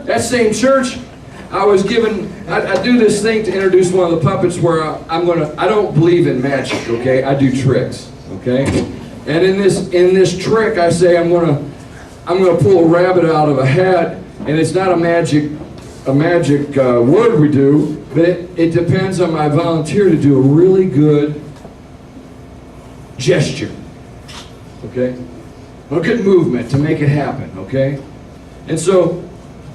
that same church, I was given, I do this thing to introduce one of the puppets where I don't believe in magic, okay? I do tricks, okay? And in this trick, I say I'm gonna pull a rabbit out of a hat, and it's not a magic word we do, but it depends on my volunteer to do a really good gesture, okay? A good movement to make it happen, okay? And so,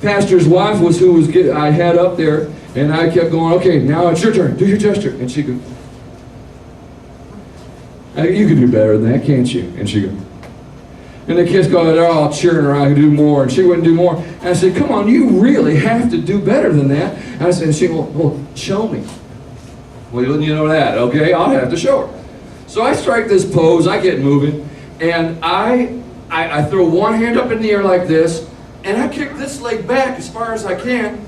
pastor's wife was I had up there, and I kept going, okay, now it's your turn, do your gesture. And she goes, you can do better than that, can't you? And she goes, and the kids go, they're all cheering her on, I can do more, and she wouldn't do more. And I said, come on, you really have to do better than that. And I said, and she goes, well, show me. Well, you know that, okay, I'll have to show her. So I strike this pose, I get moving, and I throw one hand up in the air like this, and I kick this leg back as far as I can.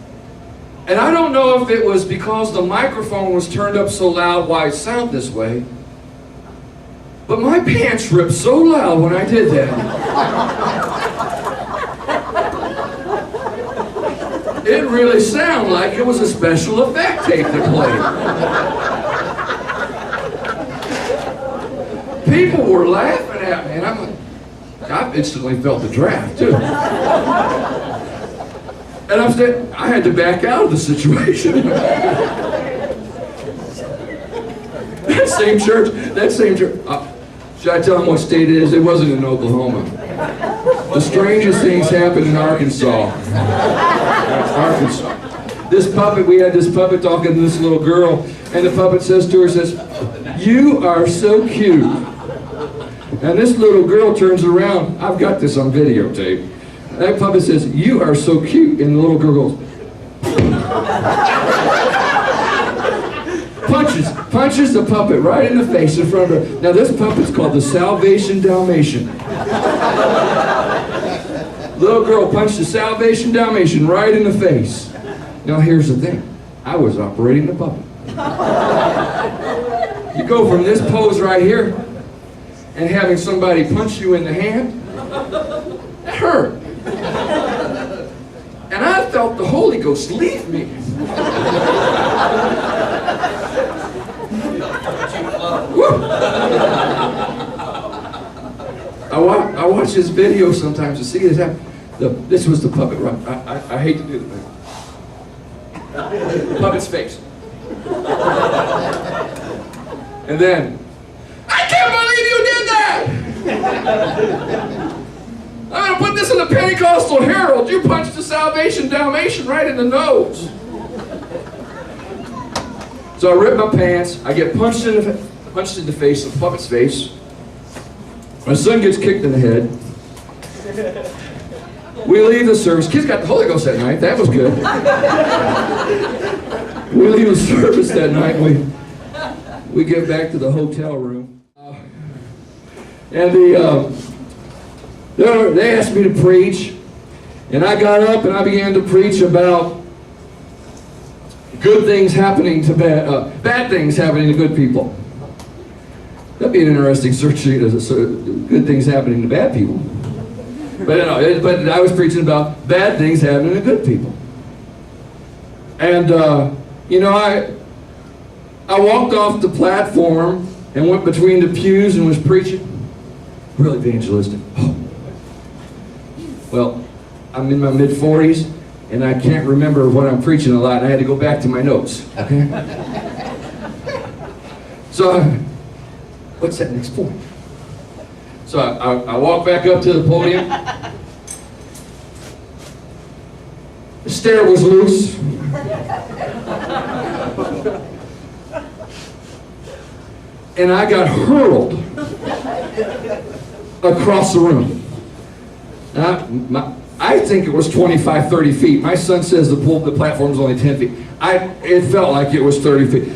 And I don't know if it was because the microphone was turned up so loud why it sounded this way, but my pants ripped so loud when I did that. It really sounded like it was a special effect tape that played. People were laughing at me, and I'm like, I instantly felt the draft, too. And I had to back out of the situation. That same church. Should I tell them what state it is? It wasn't in Oklahoma. The strangest things happened in Arkansas. We had this puppet talking to this little girl, and the puppet says to her, "You are so cute." And this little girl turns around. I've got this on videotape. That puppet says, "You are so cute." And the little girl goes, punches the puppet right in the face in front of her. Now this puppet's called the Salvation Dalmatian. Little girl punched the Salvation Dalmatian right in the face. Now here's the thing. I was operating the puppet. You go from this pose right here and having somebody punch you in the hand, that hurt. And I felt the Holy Ghost leave me. I watch this video sometimes to see this happen. This was the puppet run. I hate to do the thing. Puppet's face. And then, I can't believe you did that! I'm going to put this in the Pentecostal Herald. You punched the Salvation Dalmatian right in the nose. So I rip my pants. I get punched in the face, the puppet's face. My son gets kicked in the head. We leave the service. Kids got the Holy Ghost that night. That was good. We leave the service that night. We get back to the hotel room. And they asked me to preach. And I got up and I began to preach about good things happening to bad things happening to good people. That'd be an interesting search sheet as good things happening to bad people. But I was preaching about bad things happening to good people. And I walked off the platform and went between the pews and was preaching. Really evangelistic. Well, I'm in my mid-40s and I can't remember what I'm preaching a lot, and I had to go back to my notes. Okay? So, what's that next point? So I walk back up to the podium. The stair was loose. And I got hurled across the room. I think it was 25, 30 feet. My son says the platform is only 10 feet. It felt like it was 30 feet.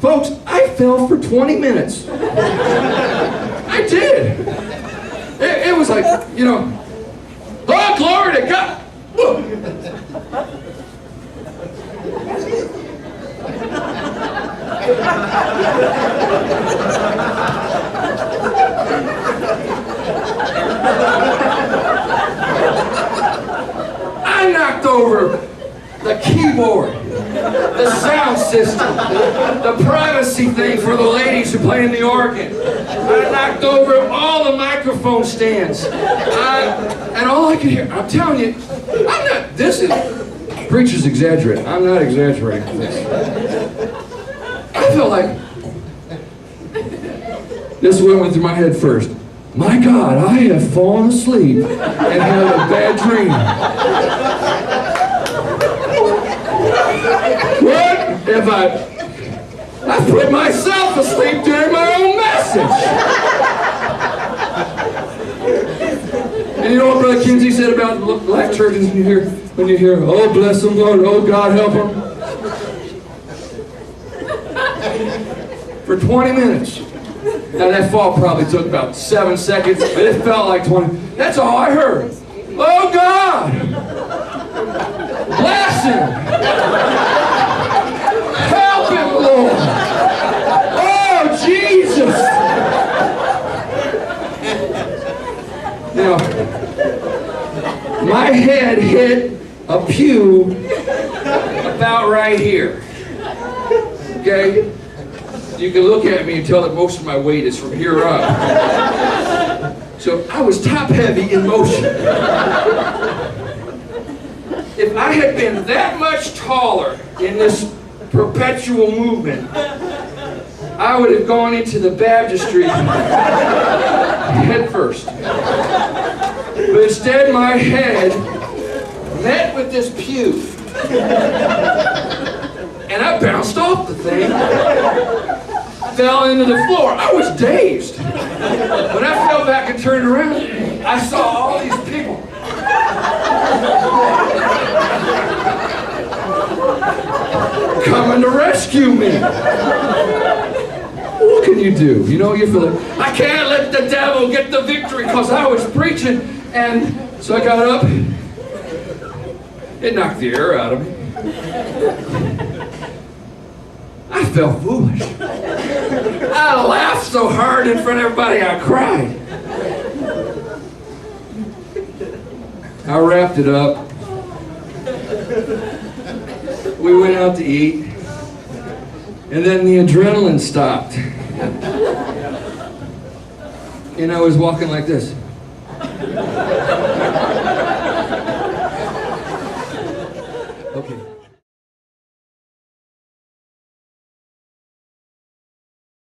Folks, I fell for 20 minutes. I did. It was like, oh, glory to God. I knocked playing the organ. I knocked over all the microphone stands. And all I could hear, I'm telling you, preachers exaggerate. I'm not exaggerating this. I felt like, this is what went through my head first. My God, I have fallen asleep and had a bad dream. What if I put myself asleep during my own message? And you know what Brother Kinsey said about black churches when you hear, oh bless them Lord, oh God help them? For 20 minutes. Now that fall probably took about 7 seconds, but it felt like 20. That's all I heard. Oh God! Bless him! Help him, Lord! Oh Jesus! Now, my head hit a pew about right here. Okay? You can look at me and tell that most of my weight is from here up. So I was top heavy in motion. If I had been that much taller in this perpetual movement, I would have gone into the baptistry head first. But instead my head met with this pew. And I bounced off the thing, fell into the floor. I was dazed. When I fell back and turned around, I saw all these people. Coming to rescue me. What can you do? You know, you feel like, I can't let the devil get the victory because I was preaching. And so I got up. It knocked the air out of me. I felt foolish. I laughed so hard in front of everybody, I cried. I wrapped it up. We went out to eat. And then the adrenaline stopped. And I was walking like this.